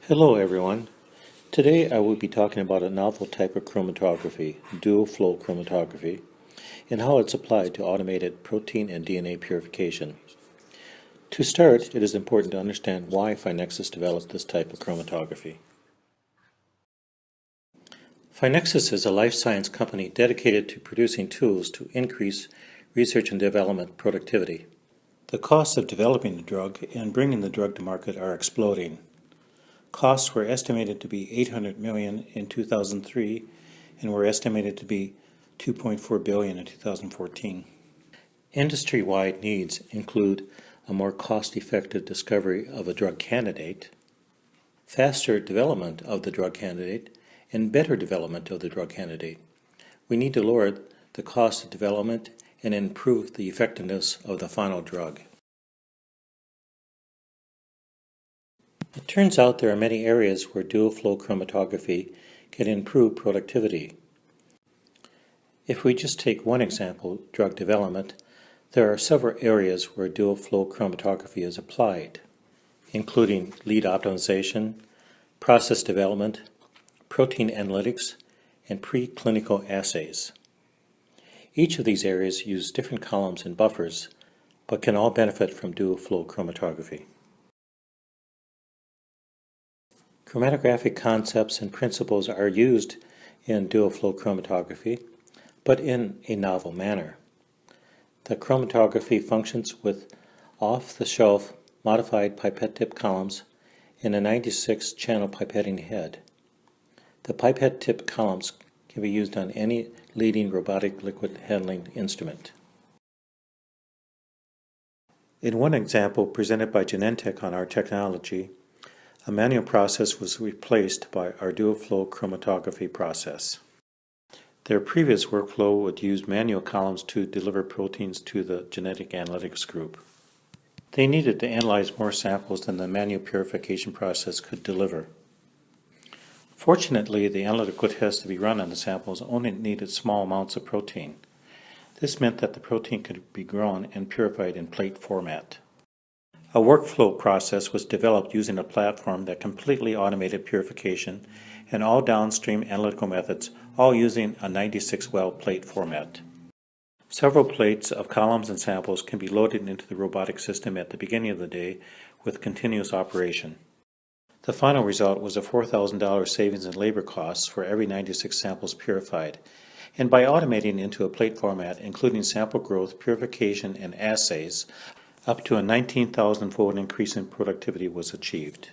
Hello everyone. Today I will be talking about a novel type of chromatography, dual flow chromatography, and how it's applied to automated protein and DNA purification. To start, it is important to understand why PhyNexus developed this type of chromatography. PhyNexus is a life science company dedicated to producing tools to increase research and development productivity. The costs of developing the drug and bringing the drug to market are exploding. Costs were estimated to be $800 million in 2003 and were estimated to be $2.4 billion in 2014. Industry-wide needs include a more cost-effective discovery of a drug candidate, faster development of the drug candidate, and better development of the drug candidate. We need to lower the cost of development and improve the effectiveness of the final drug. It turns out there are many areas where dual flow chromatography can improve productivity. If we just take one example, drug development, there are several areas where dual flow chromatography is applied, including lead optimization, process development, protein analytics, and preclinical assays. Each of these areas use different columns and buffers, but can all benefit from dual flow chromatography. Chromatographic concepts and principles are used in dual flow chromatography, but in a novel manner. The chromatography functions with off-the-shelf modified pipette tip columns and a 96-channel pipetting head. The pipette tip columns can be used on any leading robotic liquid handling instrument. In one example presented by Genentech on our technology, a manual process was replaced by our dual flow chromatography process. Their previous workflow would use manual columns to deliver proteins to the genetic analytics group. They needed to analyze more samples than the manual purification process could deliver. Fortunately, the analytical tests to be run on the samples only needed small amounts of protein. This meant that the protein could be grown and purified in plate format. A workflow process was developed using a platform that completely automated purification and all downstream analytical methods, all using a 96-well plate format. Several plates of columns and samples can be loaded into the robotic system at the beginning of the day with continuous operation. The final result was a $4,000 savings in labor costs for every 96 samples purified, and by automating into a plate format, including sample growth, purification, and assays, up to a 19,000-fold increase in productivity was achieved.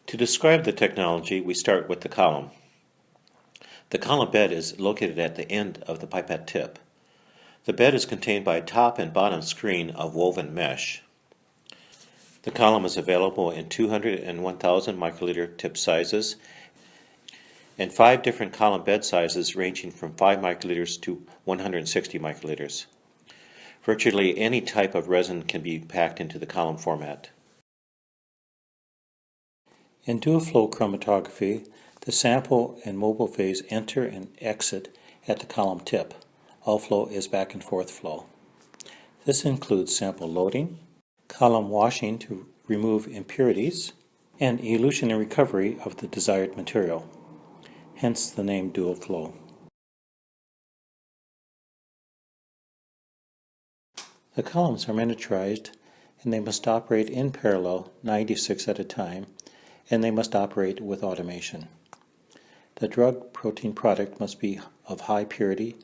To describe the technology, we start with the column. The column bed is located at the end of the pipette tip. The bed is contained by a top and bottom screen of woven mesh. The column is available in 200 and 1,000 microliter tip sizes and 5 different column bed sizes ranging from 5 microliters to 160 microliters. Virtually any type of resin can be packed into the column format. In dual flow chromatography, the sample and mobile phase enter and exit at the column tip. All flow is back and forth flow. This includes sample loading, column washing to remove impurities, and elution and recovery of the desired material, hence the name dual flow. The columns are miniaturized and they must operate in parallel, 96 at a time, and they must operate with automation. The drug protein product must be of high purity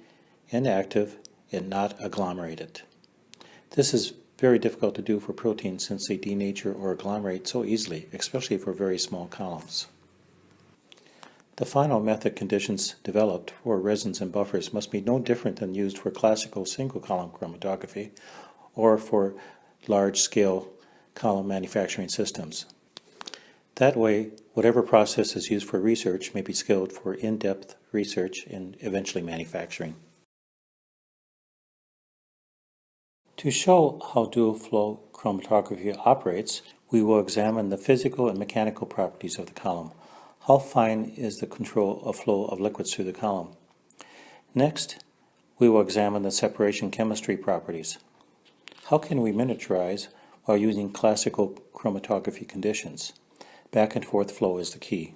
and active and not agglomerated. This is very difficult to do for proteins since they denature or agglomerate so easily, especially for very small columns. The final method conditions developed for resins and buffers must be no different than used for classical single-column chromatography or for large-scale column manufacturing systems. That way, whatever process is used for research may be scaled for in-depth research and eventually manufacturing. To show how dual flow chromatography operates, we will examine the physical and mechanical properties of the column. How fine is the control of flow of liquids through the column? Next, we will examine the separation chemistry properties. How can we miniaturize while using classical chromatography conditions. Back and forth flow is the key.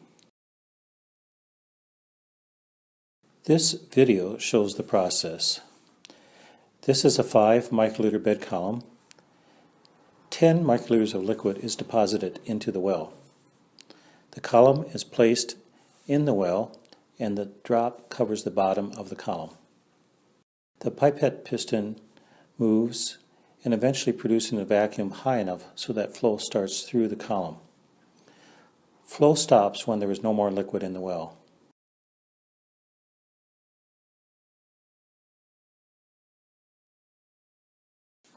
This video shows the process. This is a 5 microliter bed column. 10 microliters of liquid is deposited into the well. The column is placed in the well and the drop covers the bottom of the column. The pipette piston moves and eventually producing a vacuum high enough so that flow starts through the column. Flow stops when there is no more liquid in the well.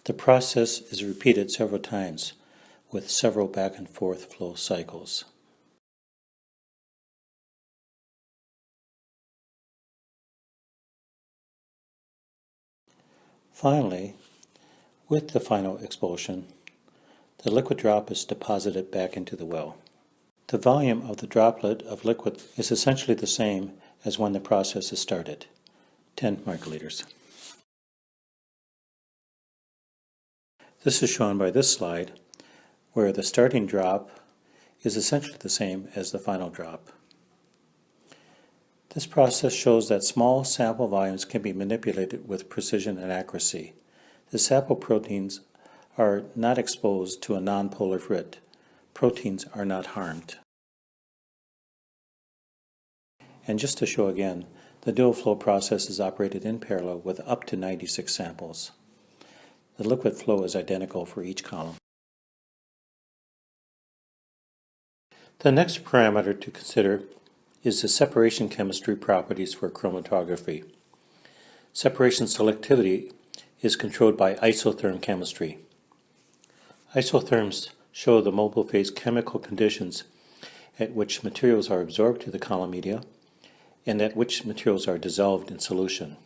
The process is repeated several times with several back and forth flow cycles. Finally, with the final expulsion, the liquid drop is deposited back into the well. The volume of the droplet of liquid is essentially the same as when the process is started, 10 microliters. This is shown by this slide, where the starting drop is essentially the same as the final drop. This process shows that small sample volumes can be manipulated with precision and accuracy. The sample proteins are not exposed to a nonpolar frit. Proteins are not harmed. And just to show again, the dual flow process is operated in parallel with up to 96 samples. The liquid flow is identical for each column. The next parameter to consider is the separation chemistry properties for chromatography. Separation selectivity is controlled by isotherm chemistry. Isotherms show the mobile phase chemical conditions at which materials are absorbed to the column media and at which materials are dissolved in solution.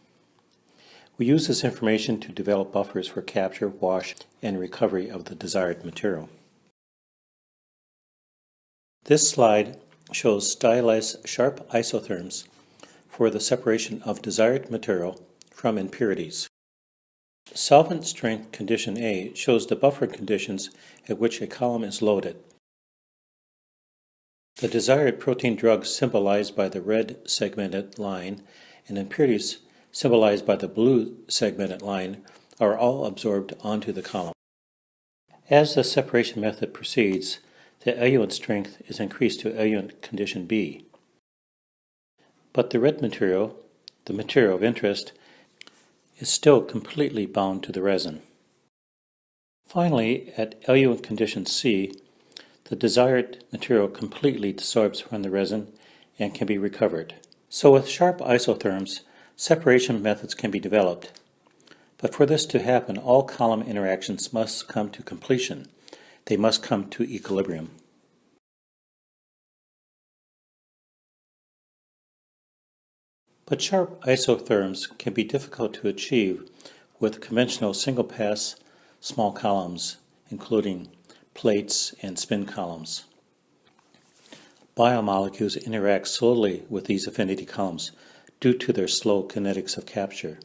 We use this information to develop buffers for capture, wash, and recovery of the desired material. This slide shows stylized sharp isotherms for the separation of desired material from impurities. Solvent strength condition A shows the buffer conditions at which a column is loaded. The desired protein drugs symbolized by the red segmented line and impurities symbolized by the blue segmented line are all absorbed onto the column. As the separation method proceeds, the eluent strength is increased to eluent condition B. But the red material, the material of interest, is still completely bound to the resin. Finally, at eluent condition C, the desired material completely desorbs from the resin and can be recovered. So with sharp isotherms, separation methods can be developed. But for this to happen, all column interactions must come to completion. They must come to equilibrium. But sharp isotherms can be difficult to achieve with conventional single-pass small columns, including plates and spin columns. Biomolecules interact slowly with these affinity columns due to their slow kinetics of capture.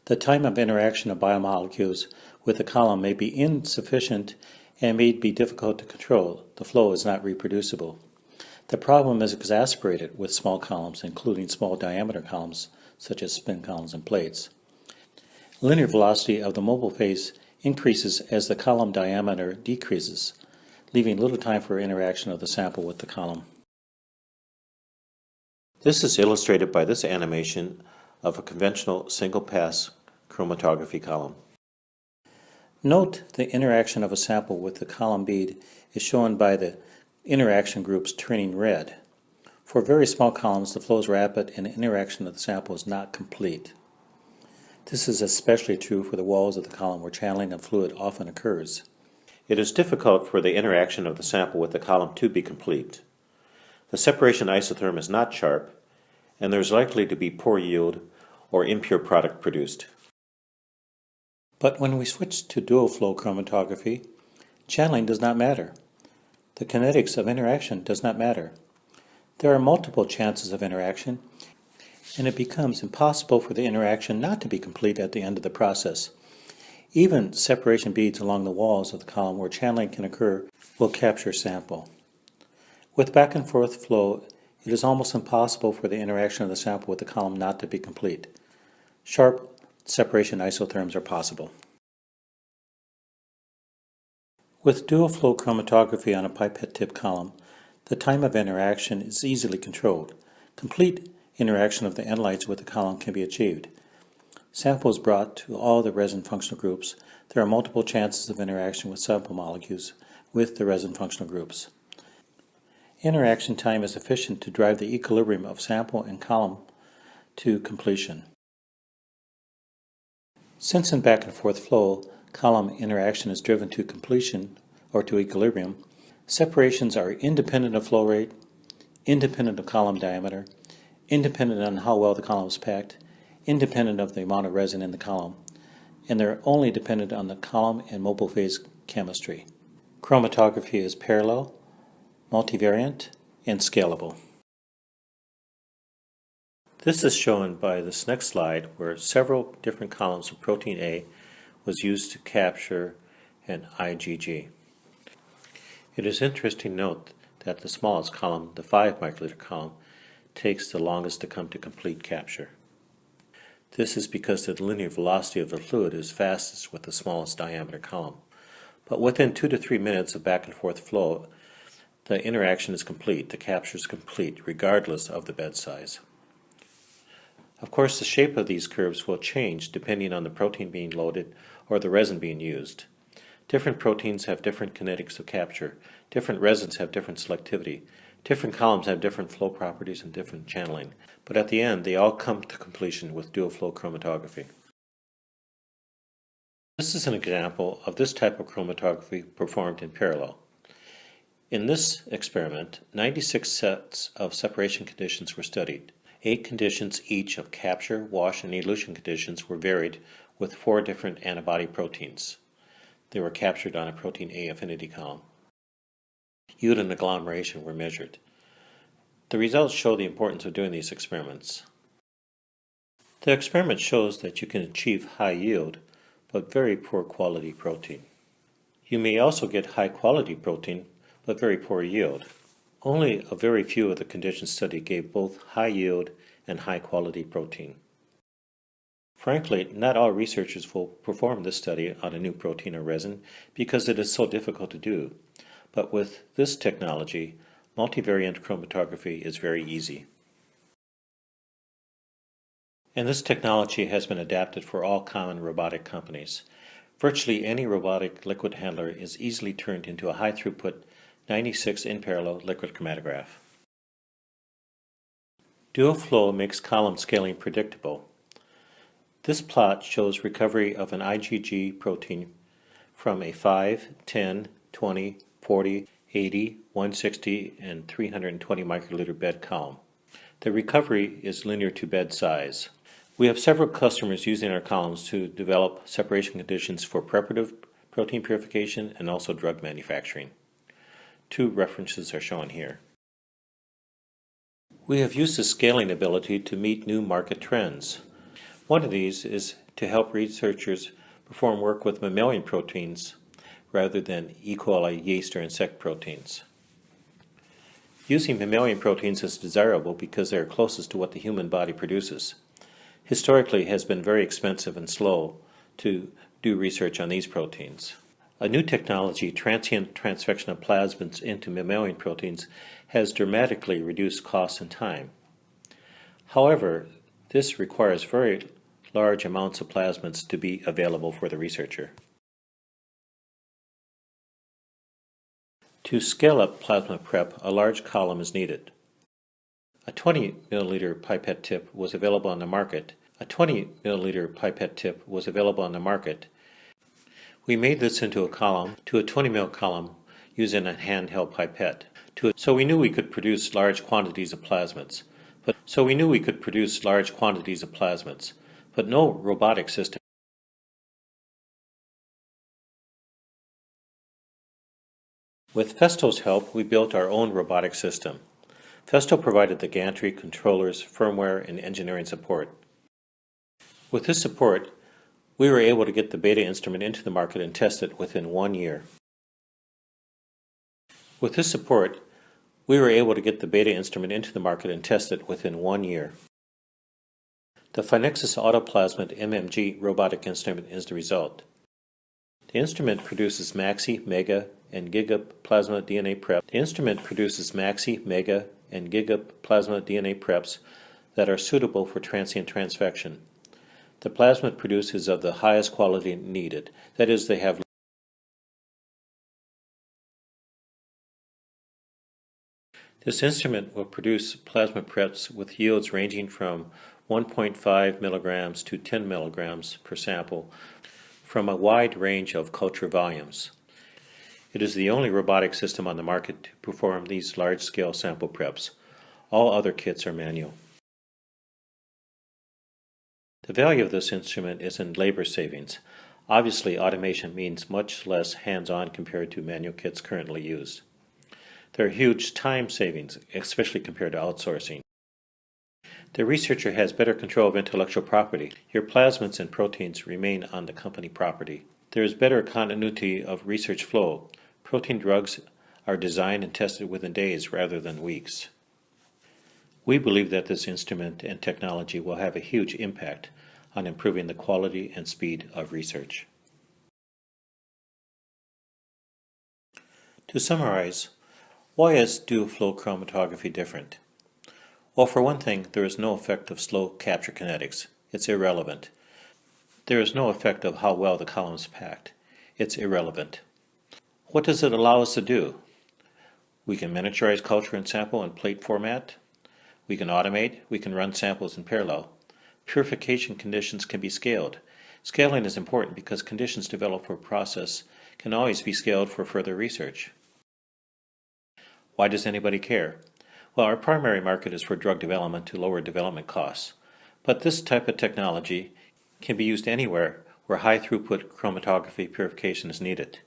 The time of interaction of biomolecules with the column may be insufficient and may be difficult to control. The flow is not reproducible. The problem is exacerbated with small columns, including small diameter columns, such as spin columns and plates. Linear velocity of the mobile phase increases as the column diameter decreases, leaving little time for interaction of the sample with the column. This is illustrated by this animation of a conventional single-pass chromatography column. Note the interaction of a sample with the column bead is shown by the interaction groups turning red. For very small columns, the flow is rapid and the interaction of the sample is not complete. This is especially true for the walls of the column where channeling of fluid often occurs. It is difficult for the interaction of the sample with the column to be complete. The separation isotherm is not sharp, and there is likely to be poor yield or impure product produced. But when we switch to dual flow chromatography, channeling does not matter. The kinetics of interaction does not matter. There are multiple chances of interaction, and it becomes impossible for the interaction not to be complete at the end of the process. Even separation beads along the walls of the column where channeling can occur will capture sample. With back and forth flow, it is almost impossible for the interaction of the sample with the column not to be complete. Sharp separation isotherms are possible. With dual flow chromatography on a pipette tip column, the time of interaction is easily controlled. Complete interaction of the analytes with the column can be achieved. Sample is brought to all the resin functional groups. There are multiple chances of interaction with sample molecules with the resin functional groups. Interaction time is sufficient to drive the equilibrium of sample and column to completion. Since in back and forth flow, column interaction is driven to completion or to equilibrium, separations are independent of flow rate, independent of column diameter, independent on how well the column is packed, independent of the amount of resin in the column, and they're only dependent on the column and mobile phase chemistry. Chromatography is parallel, multivariant, and scalable. This is shown by this next slide where several different columns of protein A was used to capture an IgG. It is interesting to note that the smallest column, the 5 microliter column, takes the longest to come to complete capture. This is because the linear velocity of the fluid is fastest with the smallest diameter column. But within 2 to 3 minutes of back and forth flow, the interaction is complete, the capture is complete, regardless of the bed size. Of course, the shape of these curves will change depending on the protein being loaded or the resin being used. Different proteins have different kinetics of capture, different resins have different selectivity, different columns have different flow properties and different channeling, but at the end they all come to completion with dual flow chromatography. This is an example of this type of chromatography performed in parallel. In this experiment, 96 sets of separation conditions were studied. 8 conditions each of capture, wash, and elution conditions were varied with 4 different antibody proteins. They were captured on a protein A affinity column. Yield and agglomeration were measured. The results show the importance of doing these experiments. The experiment shows that you can achieve high yield, but very poor quality protein. You may also get high quality protein, but very poor yield. Only a very few of the conditions studied gave both high yield and high quality protein. Frankly, not all researchers will perform this study on a new protein or resin because it is so difficult to do. But with this technology, multivariant chromatography is very easy. And this technology has been adapted for all common robotic companies. Virtually any robotic liquid handler is easily turned into a high throughput 96 in parallel liquid chromatograph. Dual flow makes column scaling predictable. This plot shows recovery of an IgG protein from a 5, 10, 20, 40, 80, 160, and 320 microliter bed column. The recovery is linear to bed size. We have several customers using our columns to develop separation conditions for preparative protein purification and also drug manufacturing. 2 references are shown here. We have used the scaling ability to meet new market trends. One of these is to help researchers perform work with mammalian proteins rather than E. coli, yeast, or insect proteins. Using mammalian proteins is desirable because they are closest to what the human body produces. Historically, it has been very expensive and slow to do research on these proteins. A new technology, transient transfection of plasmids into mammalian proteins, has dramatically reduced costs and time. However, this requires very large amounts of plasmids to be available for the researcher. To scale up plasma prep, a large column is needed. A 20 milliliter pipette tip was available on the market. We made this into a column to a 20 ml column using a handheld pipette. So we knew we could produce large quantities of plasmids. But no robotic system. With Festo's help, we built our own robotic system. Festo provided the gantry, controllers, firmware, and engineering support. With this support, We were able to get the beta instrument into the market and test it within 1 year. With this support, we were able to get the beta instrument into the market and test it within 1 year. The PhyNexus Autoplasmid MMG robotic instrument is the result. The instrument produces maxi, mega, and giga plasma DNA prep. The instrument produces maxi, mega, and giga plasma DNA preps that are suitable for transient transfection. The plasmid produced is of the highest quality needed. That is, they have This instrument will produce plasma preps with yields ranging from 1.5 milligrams to 10 milligrams per sample from a wide range of culture volumes. It is the only robotic system on the market to perform these large-scale sample preps. All other kits are manual. The value of this instrument is in labor savings. Obviously, automation means much less hands-on compared to manual kits currently used. There are huge time savings, especially compared to outsourcing. The researcher has better control of intellectual property. Your plasmids and proteins remain on the company property. There is better continuity of research flow. Protein drugs are designed and tested within days rather than weeks. We believe that this instrument and technology will have a huge impact on improving the quality and speed of research. To summarize, why is dual flow chromatography different? Well, for one thing, there is no effect of slow capture kinetics. It's irrelevant. There is no effect of how well the column is packed. It's irrelevant. What does it allow us to do? We can miniaturize culture and sample in plate format. We can automate. We can run samples in parallel. Purification conditions can be scaled. Scaling is important because conditions developed for a process can always be scaled for further research. Why does anybody care? Well, our primary market is for drug development to lower development costs. But this type of technology can be used anywhere where high throughput chromatography purification is needed.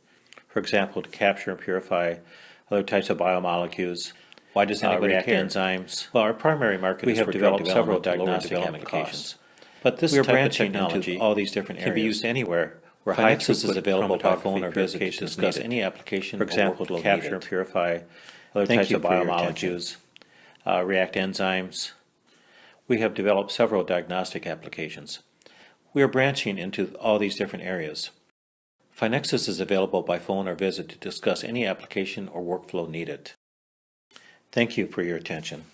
For example, to capture and purify other types of biomolecules. Why does anybody care? Enzymes. Well, our primary market is for developed several diagnostic applications. But this type of technology all these different areas can be used anywhere where high throughput is available by phone or visit to discuss any application. For example, to capture and purify other types of biomolecules, react enzymes. We have developed several diagnostic applications. We are branching into all these different areas. PhyNexus is available by phone or visit to discuss any application or workflow needed. Thank you for your attention.